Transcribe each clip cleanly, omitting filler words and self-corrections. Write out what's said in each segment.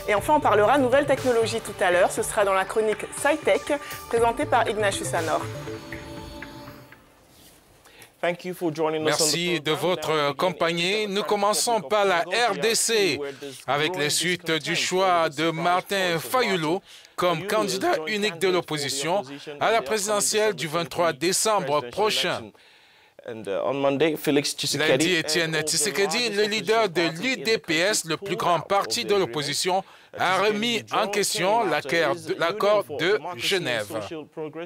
Et enfin, on parlera nouvelles technologies tout à l'heure. Ce sera dans la chronique SciTech, présentée par Ignatius Anor. Merci de votre compagnie. Nous commençons par la RDC avec les suites du choix de Martin Fayulu comme candidat unique de l'opposition à la présidentielle du 23 décembre prochain. Lundi, Étienne Tshisekedi, le leader de l'UDPS, le plus grand parti de l'opposition, a remis en question l'accord de Genève.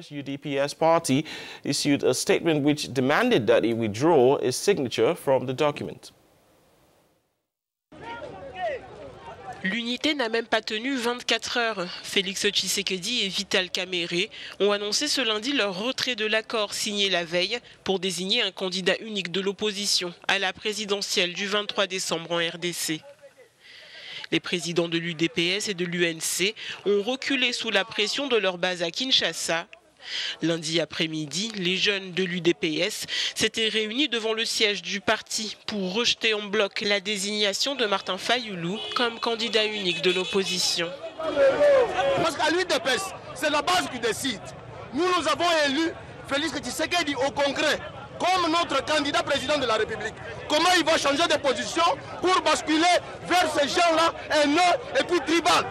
UDPS party issued a statement which demanded that he withdraw his signature from the document. L'unité n'a même pas tenu 24 heures. Félix Tshisekedi et Vital Kamerhe ont annoncé ce lundi leur retrait de l'accord signé la veille pour désigner un candidat unique de l'opposition à la présidentielle du 23 décembre en RDC. Les présidents de l'UDPS et de l'UNC ont reculé sous la pression de leur base à Kinshasa. Lundi après-midi, les jeunes de l'UDPS s'étaient réunis devant le siège du parti pour rejeter en bloc la désignation de Martin Fayulu comme candidat unique de l'opposition. Parce qu'à l'UDPS, c'est la base qui décide. Nous avons élu Félix Tshisekedi au Congrès comme notre candidat président de la République. Comment il va changer de position pour basculer vers ces gens-là haineux et puis tribal?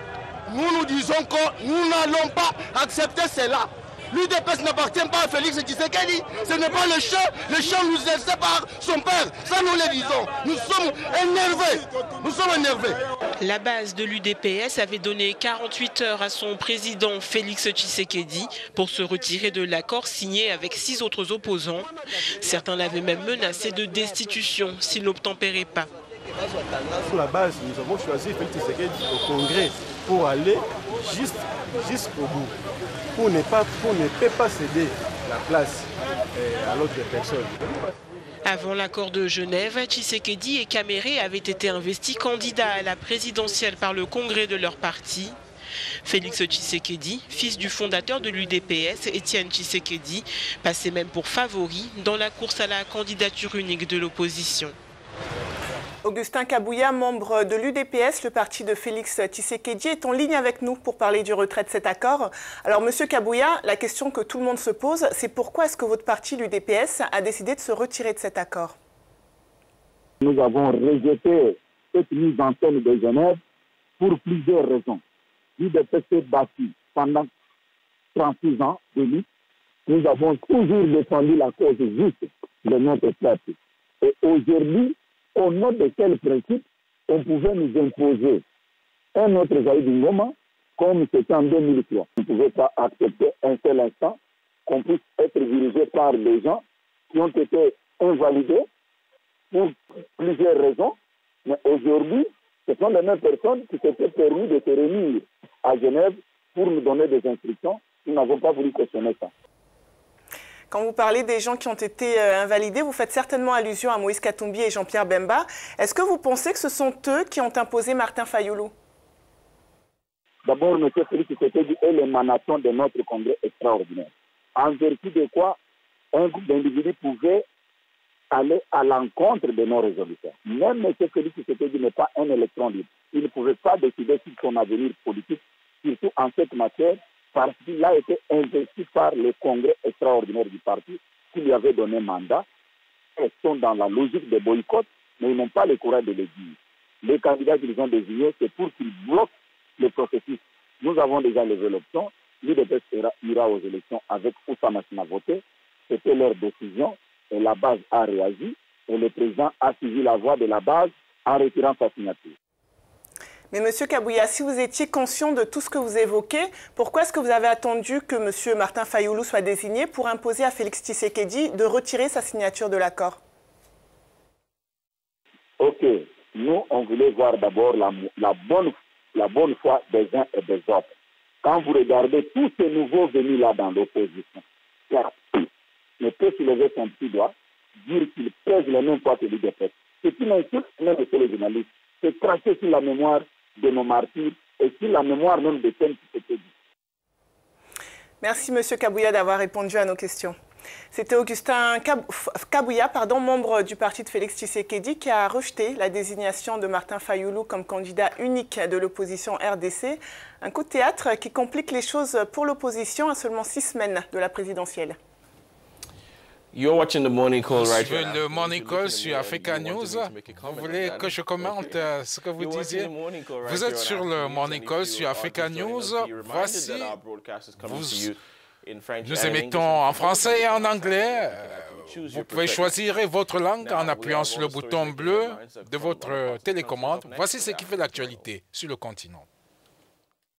Nous disons que nous n'allons pas accepter cela. L'UDPS n'appartient pas à Félix Tshisekedi, ce n'est pas le champ nous sépare son père, ça nous le disons. Nous sommes énervés. La base de l'UDPS avait donné 48 heures à son président Félix Tshisekedi pour se retirer de l'accord signé avec 6 autres opposants. Certains l'avaient même menacé de destitution s'il n'obtempérait pas. Sur la base, nous avons choisi Félix Tshisekedi au Congrès pour aller jusqu'au bout. Pour ne pas céder la place à l'autre personne. Avant l'accord de Genève, Tshisekedi et Kamerhe avaient été investis candidats à la présidentielle par le congrès de leur parti. Félix Tshisekedi, fils du fondateur de l'UDPS, Étienne Tshisekedi, passait même pour favori dans la course à la candidature unique de l'opposition. Augustin Kabouya, membre de l'UDPS, le parti de Félix Tshisekedi, est en ligne avec nous pour parler du retrait de cet accord. Alors, Monsieur Kabouya, la question que tout le monde se pose, c'est pourquoi est-ce que votre parti, l'UDPS, a décidé de se retirer de cet accord? Nous avons rejeté cette mise en scène de Genève pour plusieurs raisons. L'UDPS s'est battu pendant 36 ans de lutte. Nous avons toujours défendu la cause juste de notre parti. Et aujourd'hui, au nom de quel principe on pouvait nous imposer un autre Zaïd Ngoma comme c'était en 2003. On ne pouvait pas accepter un seul instant qu'on puisse être dirigé par des gens qui ont été invalidés pour plusieurs raisons. Mais aujourd'hui, ce sont les mêmes personnes qui s'étaient permis de se réunir à Genève pour nous donner des instructions. Nous n'avons pas voulu questionner ça. Quand vous parlez des gens qui ont été invalidés, vous faites certainement allusion à Moïse Katumbi et Jean-Pierre Bemba. Est-ce que vous pensez que ce sont eux qui ont imposé Martin Fayulu? D'abord, M. Félix Tshisekedi est l'émanation de notre congrès extraordinaire. En vertu de quoi, un groupe d'individus pouvait aller à l'encontre de nos résolutions. Même M. Félix Tshisekedi n'est pas un électron libre. Il ne pouvait pas décider sur son avenir politique, surtout en cette matière, parce qu'il a été investi par le congrès extraordinaire du parti qui lui avait donné mandat. Ils sont dans la logique de boycott, mais ils n'ont pas le courage de le dire. Les candidats qu'ils ont désignés, c'est pour qu'ils bloquent le processus. Nous avons déjà levé l'option. L'UDPS ira aux élections avec Oussama Sina voté. C'était leur décision et la base a réagi et le président a suivi la voie de la base en retirant sa signature. Mais Monsieur Kabouya, si vous étiez conscient de tout ce que vous évoquez, pourquoi est-ce que vous avez attendu que Monsieur Martin Fayulu soit désigné pour imposer à Félix Tshisekedi de retirer sa signature de l'accord? Ok, nous on voulait voir d'abord la bonne foi des uns et des autres. Quand vous regardez tous ces nouveaux venus là dans l'opposition, ne peut soulever son petit doigt, dire qu'il pèse le même poids que l'UDPS. C'est une insulte même de les journalistes. C'est cracher sur la mémoire de nos martyrs et sur la mémoire même de celles qui s'étaient dit. Merci Monsieur Kabouya d'avoir répondu à nos questions. C'était Augustin Kabouya, membre du parti de Félix Tshisekedi, qui a rejeté la désignation de Martin Fayulu comme candidat unique de l'opposition RDC. Un coup de théâtre qui complique les choses pour l'opposition à seulement 6 semaines de la présidentielle. You're watching the Morning Call right now. Le Morning Call sur Africa News. Vous voulez que je commente ce que vous disiez? Vous êtes sur le Morning Call sur Africa News. Voici, nous émettons en français et en anglais. Vous pouvez choisir votre langue en appuyant sur le bouton bleu de votre télécommande. Voici ce qui fait l'actualité sur le continent.